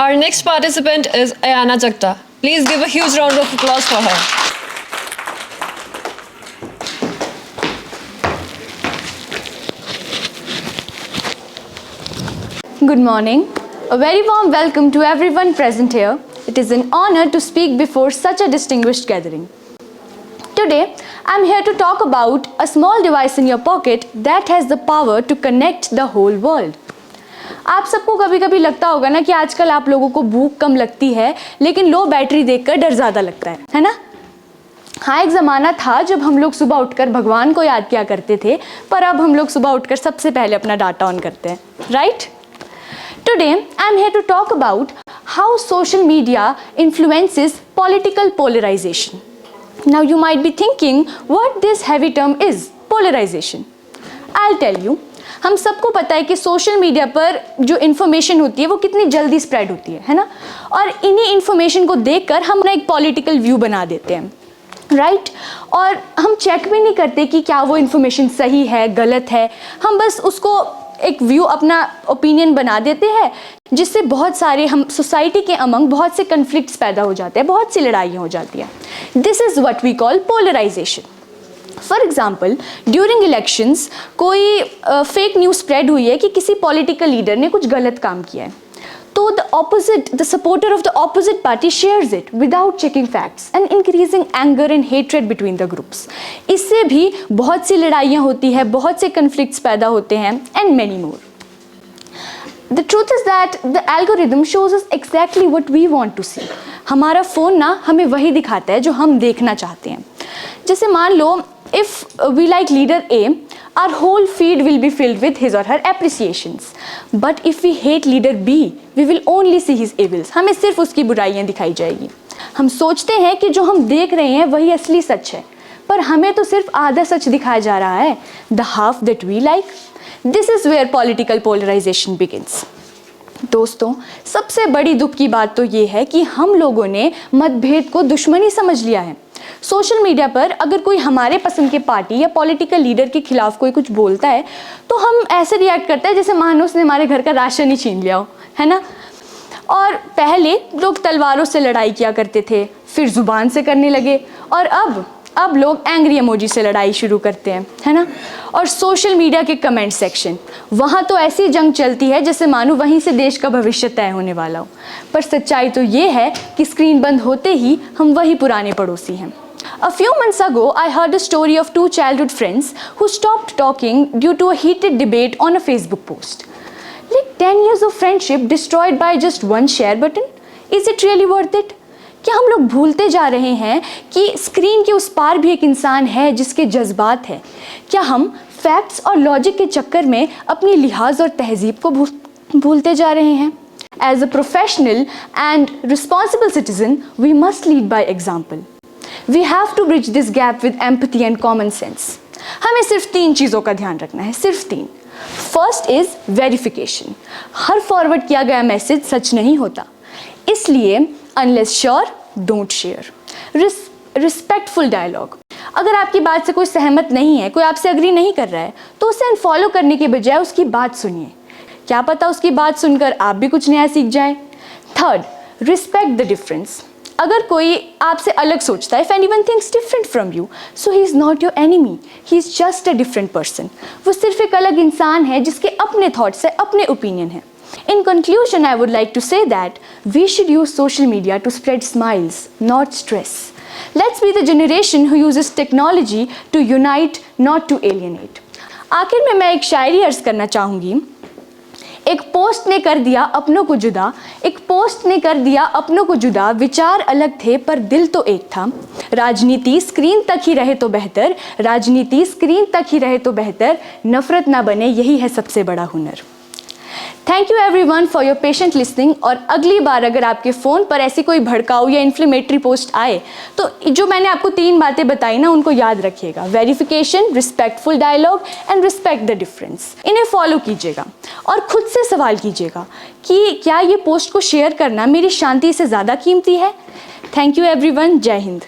Our next participant is Ayana Jagta. Please give a huge round of applause for her. Good morning. A very warm welcome to everyone present here. It is an honor to speak before such a distinguished gathering. Today, I am here to talk about a small device in your pocket that has the power to connect the whole world. आप सबको कभी कभी लगता होगा ना कि आजकल आप लोगों को भूख कम लगती है लेकिन लो बैटरी देखकर डर ज़्यादा लगता है ना? हाँ, एक ज़माना था जब हम लोग सुबह उठकर भगवान को याद किया करते थे, पर अब हम लोग सुबह उठकर सबसे पहले अपना डाटा ऑन करते हैं, right? Today, I am here to talk about how social media influences political polarization. Now, you might be thinking what this heavy term is, polarization. I'll tell you. हम सबको पता है कि सोशल मीडिया पर जो information होती है वो कितनी जल्दी स्प्रेड होती है ना? और इन्हीं इन्फॉर्मेशन को देखकर हम ना एक पॉलिटिकल व्यू बना देते हैं, राइट? और हम चेक भी नहीं करते कि क्या वो इन्फॉर्मेशन सही है, गलत है। हम बस उसको एक व्यू, अपना ओपिनियन बना देते हैं, जिससे बहुत सारे हम सोसाइटी के अमंग बहुत से कन्फ्लिक्ट्स पैदा हो जाते हैं, बहुत सी लड़ाइयाँ हो जाती हैं। This is what we call polarization. For example, during elections कोई फेक न्यूज़ स्प्रेड हुई है कि किसी पॉलिटिकल लीडर ने कुछ गलत काम किया है, तो the supporter of the opposite party shares it without checking facts and increasing anger and hatred between the groups. इससे भी बहुत सी लड़ाइयाँ होती है, बहुत से कन्फ्लिक्ट्स पैदा होते हैं and many more. The truth is that the algorithm shows us exactly what we want to see. हमारा फ़ोन ना हमें वही दिखाता है जो हम देखना चाहते हैं। जैसे मान लो, if we like leader A, our whole feed will be filled with his or her appreciations. But if we hate leader B, we will only see his evils. हमें सिर्फ उसकी बुराइयाँ दिखाई जाएगी। हम सोचते हैं कि जो हम देख रहे हैं वही असली सच है, पर हमें तो सिर्फ आधा सच दिखाया जा रहा है, the half that we like. This is where political polarization begins. दोस्तों, सबसे बड़ी दुख की बात तो ये है कि हम लोगों ने मतभेद को दुश्मनी समझ लिया है। सोशल मीडिया पर अगर कोई हमारे पसंद के पार्टी या पॉलिटिकल लीडर के खिलाफ कोई कुछ बोलता है तो हम ऐसे रिएक्ट करते हैं जैसे मानो उसने हमारे घर का राशन ही छीन लिया हो, है ना? और पहले लोग तलवारों से लड़ाई किया करते थे, फिर जुबान से करने लगे, और अब लोग एंग्री इमोजी से लड़ाई शुरू करते हैं, है ना? और सोशल मीडिया के कमेंट सेक्शन, वहाँ तो ऐसी जंग चलती है जैसे मानो वहीं से देश का भविष्य तय होने वाला हो। पर सच्चाई तो ये है कि स्क्रीन बंद होते ही हम वही पुराने पड़ोसी हैं। A few months ago, I heard a story of two childhood friends who stopped talking due to a heated debate on a Facebook post. Like 10 years of friendship destroyed by just one share button? Is it really worth it? क्या हम लोग भूलते जा रहे हैं कि screen के उस पार भी एक इंसान है जिसके जज्बात है? क्या हम फैक्ट्स और लॉजिक के चक्कर में अपनी लिहाज और तहजीब को भूलते जा रहे हैं? As a professional and responsible citizen, we must lead by example. We have to bridge this gap with empathy and common sense. हमें सिर्फ 3 चीज़ों का ध्यान रखना है, सिर्फ 3। First is verification. हर फॉरवर्ड किया गया मैसेज सच नहीं होता, इसलिए unless sure don't share. Respectful dialogue. अगर आपकी बात से कोई सहमत नहीं है, कोई आपसे अग्री नहीं कर रहा है, तो उसे अनफॉलो करने के बजाय उसकी बात सुनिए। क्या पता उसकी बात सुनकर आप भी कुछ नया सीख जाएं। Third, respect the difference. अगर कोई आपसे अलग सोचता है, if anyone thinks different from you, so he is not your enemy, he is just a different person. वो सिर्फ एक अलग इंसान है जिसके अपने थॉट्स है, अपने ओपिनियन है। In conclusion, I would like to say that we should use social media to spread smiles, not stress. Let's be the generation who uses technology to unite, not to alienate. आखिर में मैं एक शायरी अर्ज करना चाहूँगी। एक post ने कर दिया अपनों को जुदा, एक पोस्ट ने कर दिया अपनों को जुदा, विचार अलग थे पर दिल तो एक था। राजनीति स्क्रीन तक ही रहे तो बेहतर, राजनीति स्क्रीन तक ही रहे तो बेहतर, नफरत ना बने यही है सबसे बड़ा हुनर। Thank you everyone for your patient listening. और अगली बार अगर आपके फ़ोन पर ऐसी कोई भड़काऊ या इन्फ्लेमेटरी पोस्ट आए तो जो मैंने आपको 3 बातें बताई ना, उनको याद रखिएगा। Verification, respectful dialogue and respect the difference. इन्हें फॉलो कीजिएगा और खुद से सवाल कीजिएगा कि क्या ये पोस्ट को शेयर करना मेरी शांति से ज़्यादा कीमती है। Thank you everyone. जय हिंद।